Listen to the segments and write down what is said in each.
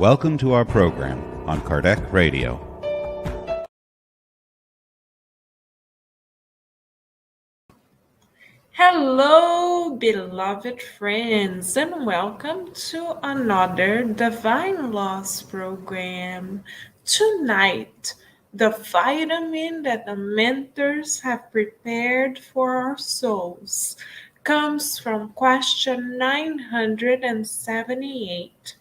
Welcome to our program on Kardec Radio. Hello, beloved friends, and welcome to another Divine Loss program. Tonight, the vitamin that the mentors have prepared for our souls comes from question 978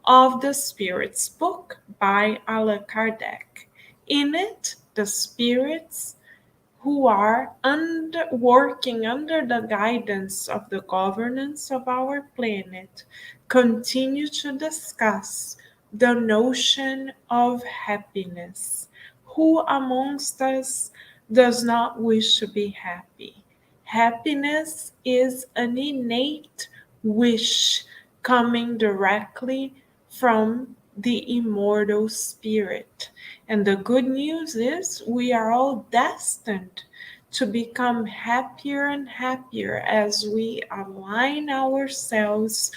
of the Spirit's Book by Allan Kardec. In it, the spirits who are working under the guidance of the governance of our planet continue to discuss the notion of happiness. Who amongst us does not wish to be happy? Happiness is an innate wish coming directly from the immortal spirit. And the good news is we are all destined to become happier and happier as we align ourselves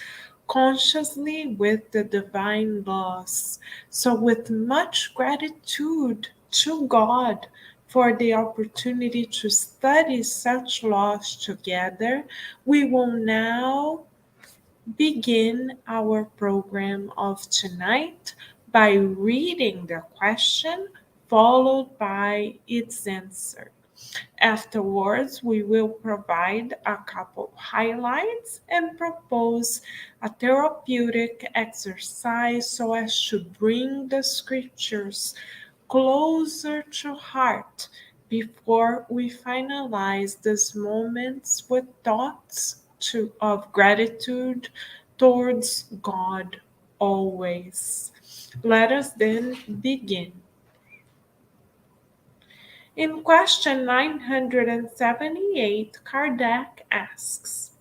consciously with the divine laws. So, with much gratitude to God for the opportunity to study such laws together, we will now begin our program of tonight by reading the question followed by its answer. Afterwards, we will provide a couple highlights and propose a therapeutic exercise so as to bring the scriptures closer to heart before we finalize these moments with thoughts of gratitude towards God always. Let us then begin. In question 978, Kardec asks,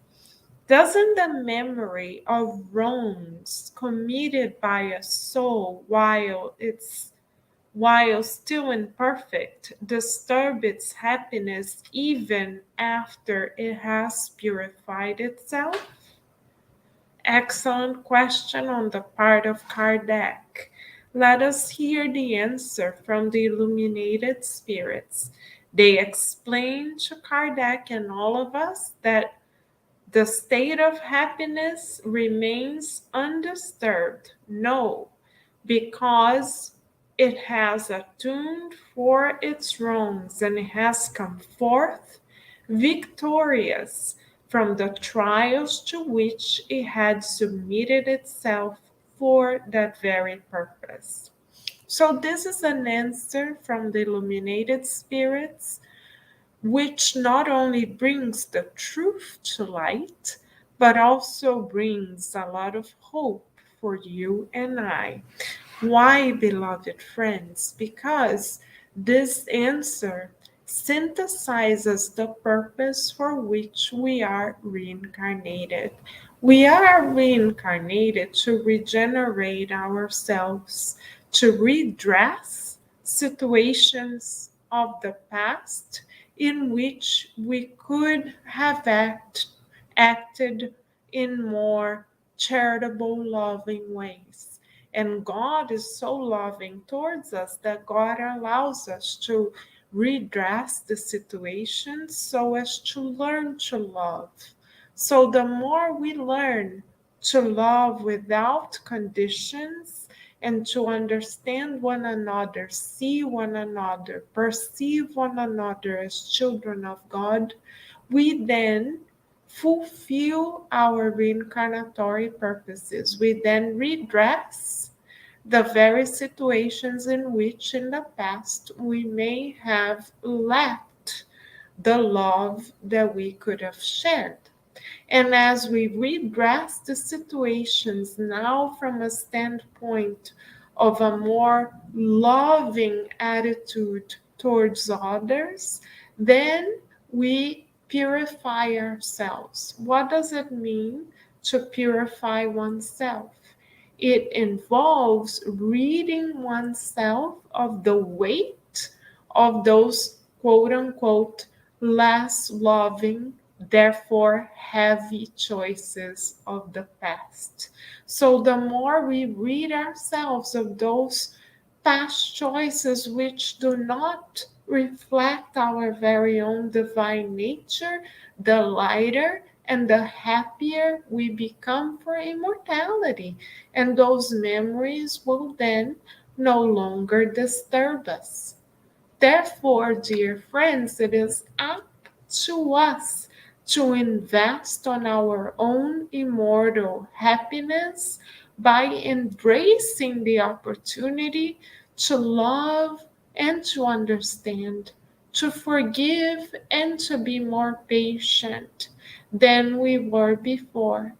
doesn't the memory of wrongs committed by a soul while still imperfect disturb its happiness even after it has purified itself? Excellent question on the part of Kardec. Let us hear the answer from the illuminated spirits. They explain to Kardec and all of us that the state of happiness remains undisturbed. No, because it has atoned for its wrongs and it has come forth victorious from the trials to which it had submitted itself for that very purpose. So, this is an answer from the illuminated spirits, which not only brings the truth to light, but also brings a lot of hope for you and I. Why, beloved friends? Because this answer synthesizes the purpose for which we are reincarnated. We are reincarnated to regenerate ourselves, to redress situations of the past in which we could have acted in more charitable, loving ways. And God is so loving towards us that God allows us to redress the situation so as to learn to love. So the more we learn to love without conditions and to understand one another, see one another, perceive one another as children of God, we then fulfill our reincarnatory purposes. We then redress the very situations in which in the past we may have lacked the love that we could have shared. And as we redress the situations now from a standpoint of a more loving attitude towards others, then we purify ourselves. What does it mean to purify oneself? It involves ridding oneself of the weight of those quote unquote less loving therefore heavy choices of the past. So the more we rid ourselves of those past choices which do not reflect our very own divine nature, the lighter and the happier we become for immortality. And those memories will then no longer disturb us. Therefore, dear friends, it is up to us to invest on our own immortal happiness by embracing the opportunity to love and to understand, to forgive and to be more patient than we were before.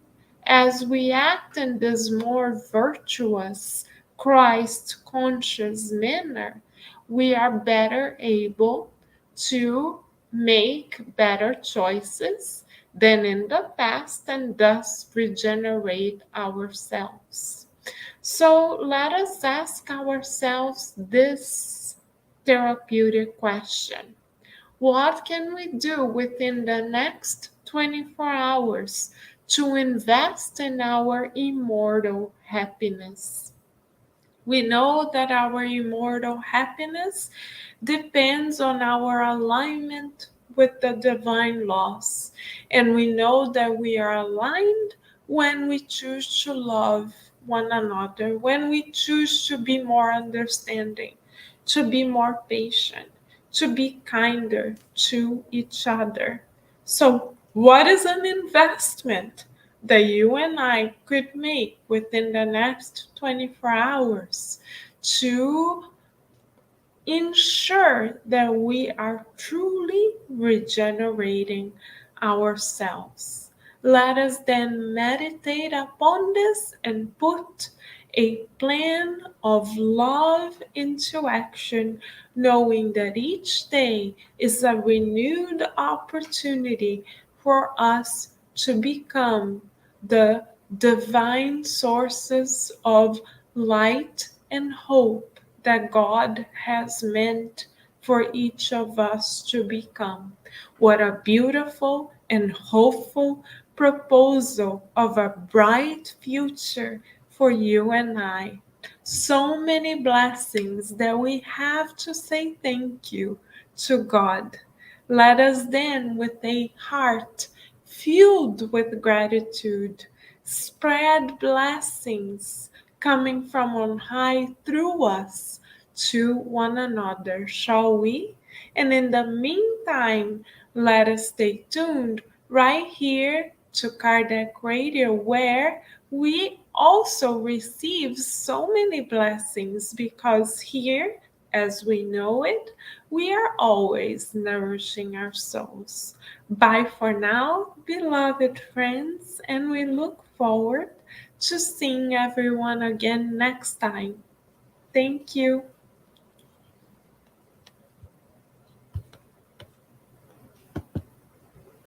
As we act in this more virtuous, Christ conscious manner, we are better able to make better choices than in the past and thus regenerate ourselves. So let us ask ourselves this therapeutic question: what can we do within the next 24 hours to invest in our immortal happiness? We know that our immortal happiness depends on our alignment with the divine laws. And we know that we are aligned when we choose to love one another, when we choose to be more understanding, to be more patient, to be kinder to each other. So, what is an investment that you and I could make within the next 24 hours to ensure that we are truly regenerating ourselves? Let us then meditate upon this and put a plan of love into action, knowing that each day is a renewed opportunity for us to become the divine sources of light and hope that God has meant for each of us to become. What a beautiful and hopeful proposal of a bright future for you and I. So many blessings that we have to say thank you to God. Let us then, with a heart filled with gratitude, spread blessings coming from on high through us to one another, shall we? And in the meantime, let us stay tuned right here to Kardec Radio, where we also receive so many blessings, because here, as we know it, we are always nourishing our souls. Bye for now, beloved friends, and we look forward to seeing everyone again next time. Thank you.